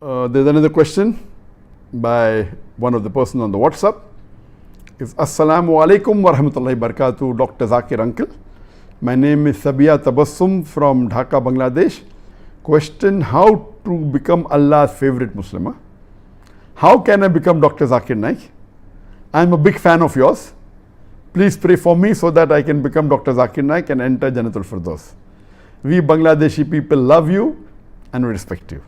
There's another question by one of the person on the WhatsApp. It's Assalamu alaikum wa rahmatullahi barakatuh, Dr. Zakir uncle. My name is Sabia Tabassum from Dhaka, Bangladesh. Question: how to become Allah's favorite Muslimah? How can I become Dr. Zakir Naik? I'm a big fan of yours. Please pray for me so that I can become Dr. Zakir Naik and enter Jannatul Firdaus. We Bangladeshi people love you and we respect you.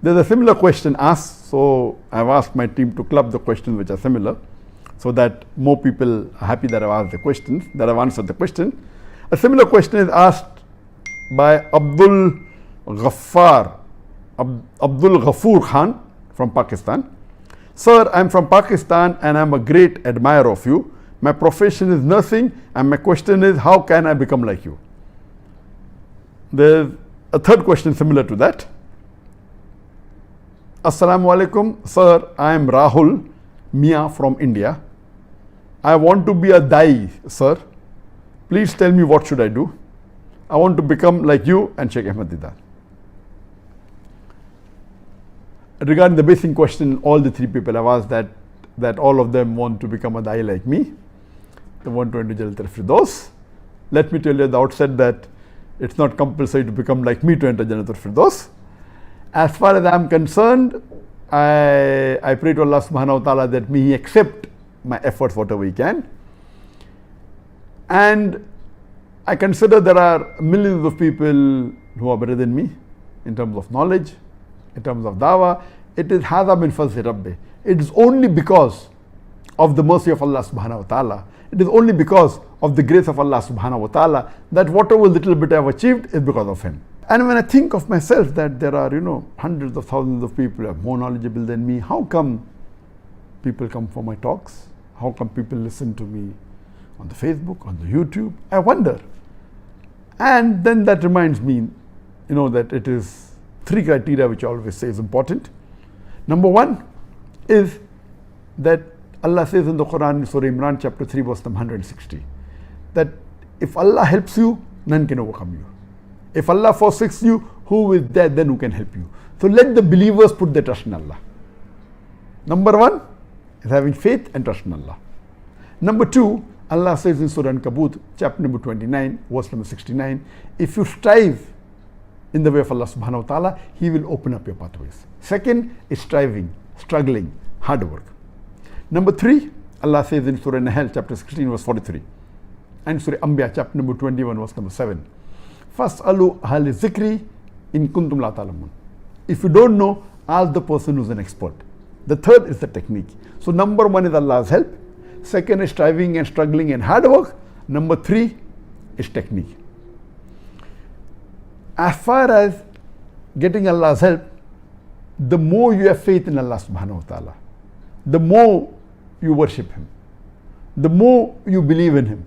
There's a similar question asked, so I've asked my team to club the questions which are similar, so that more people are happy that I've asked the questions, that I've answered the question. A similar question is asked by Abdul Ghaffar Khan from Pakistan. Sir, I'm from Pakistan and I'm a great admirer of you. My profession is nursing and my question is, how can I become like you? There's a third question similar to that. Assalamu alaikum. Sir, I am Rahul Mia from India. I want to be a Dai, sir. Please tell me what should I do. I want to become like you and Sheikh Ahmed Didat. Regarding the basic question, all the three people have asked that all of them want to become a Dai like me. They want to enter Jannatul Firdaus. Let me tell you at the outset that it's not compulsory to become like me to enter Jannatul Firdaus. As far as I am concerned, I pray to Allah subhanahu wa ta'ala that may He accept my efforts whatever He can. And I consider there are millions of people who are better than me in terms of knowledge, in terms of dawah. It is hadha min fazli rabbi. It is only because of the mercy of Allah subhanahu wa ta'ala. It is only because of the grace of Allah subhanahu wa ta'ala that whatever little bit I have achieved is because of Him. And when I think of myself that there are, hundreds of thousands of people who are more knowledgeable than me, how come people come for my talks? How come people listen to me on the Facebook, on the YouTube? I wonder. And then that reminds me, that it is three criteria which I always say is important. Number one is that Allah says in the Quran, Surah Imran, chapter 3, verse number 160, that if Allah helps you, none can overcome you. If Allah forsakes you, who is there then who can help you? So let the believers put their trust in Allah. Number one is having faith and trust in Allah. Number two, Allah says in Surah Ankabut, chapter number 29, verse number 69, if you strive in the way of Allah subhanahu wa ta'ala, He will open up your pathways. Second is striving, struggling, hard work. Number three, Allah says in Surah Nahl, chapter 16, verse 43, and Surah Anbiya, chapter number 21, verse number 7, Fas'alu ahli zikri in kuntum la ta'lamun. If you don't know, ask the person who's an expert. The third is the technique. So number one is Allah's help. Second is striving and struggling and hard work. Number three is technique. As far as getting Allah's help, the more you have faith in Allah subhanahu wa ta'ala, the more you worship Him, the more you believe in Him,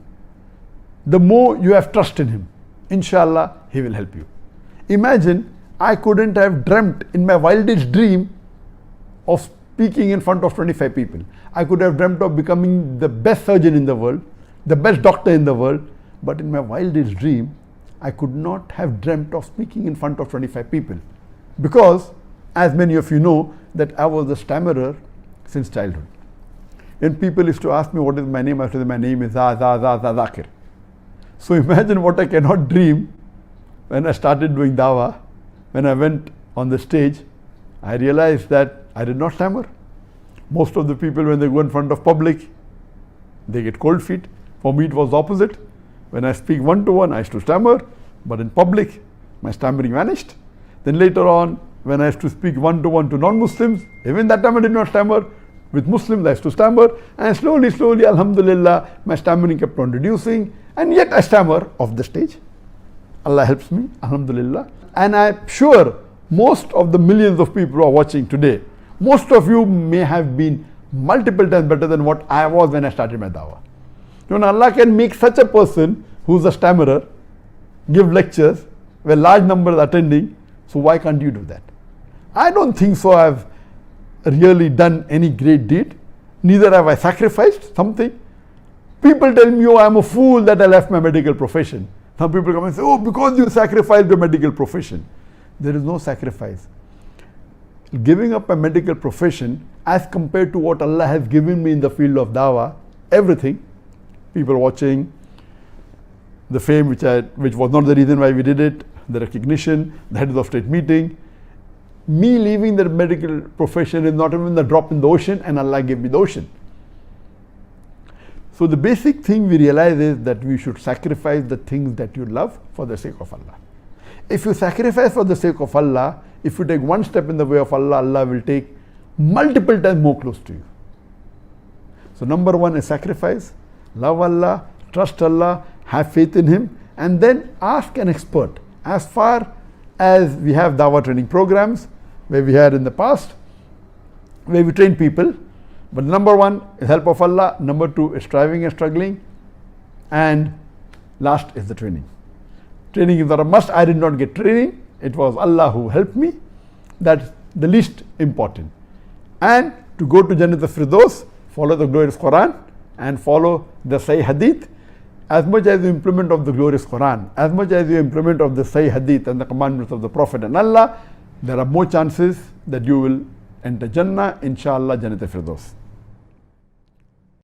the more you have trust in Him, inshallah, He will help you. Imagine, I couldn't have dreamt in my wildest dream of speaking in front of 25 people. I could have dreamt of becoming the best surgeon in the world, the best doctor in the world, but in my wildest dream, I could not have dreamt of speaking in front of 25 people. Because, as many of you know, that I was a stammerer since childhood. When people used to ask me what is my name, I said my name is Zakir. So imagine what I cannot dream. When I started doing dawah, when I went on the stage, I realized that I did not stammer. Most of the people, when they go in front of public, they get cold feet. For me, it was the opposite. When I speak one-to-one, I used to stammer, but in public, my stammering vanished. Then later on, when I used to speak one-to-one to non-Muslims, even that time I did not stammer. With Muslims, I used to stammer, and slowly, alhamdulillah, my stammering kept on reducing, and yet I stammer off the stage. Allah helps me, alhamdulillah. And I'm sure most of the millions of people who are watching today, most of you may have been multiple times better than what I was when I started my dawah. Allah can make such a person who's a stammerer give lectures where large numbers are attending, so why can't you do that? I don't think so I've really done any great deed, neither have I sacrificed something. People tell me, oh, I'm a fool that I left my medical profession. Some people come and say, oh, because you sacrificed your medical profession. There is no sacrifice. giving up a medical profession as compared to what Allah has given me in the field of dawah, everything, people watching, the fame which was not the reason why we did it, the recognition, the head of state meeting. Me leaving the medical profession is not even the drop in the ocean, and Allah gave me the ocean. So the basic thing we realize is that we should sacrifice the things that you love for the sake of Allah. If you sacrifice for the sake of Allah, if you take one step in the way of Allah, Allah will take multiple times more close to you. So number one is sacrifice, love Allah, trust Allah, have faith in Him, and then ask an expert. As far as we have dawah training programs, where we had in the past, where we train people, but number one is help of Allah, number two is striving and struggling, and last is the training. Training is not a must. I did not get training. It was Allah who helped me. That's the least important. And to go to Jannat al-Firdaus, follow the glorious Quran and follow the Sahih Hadith. As much as you implement of the glorious Quran, as much as you implement of the Sahih Hadith and the commandments of the Prophet and Allah, there are more chances that you will enter Jannah, inshallah, Jannat al-Firdaus.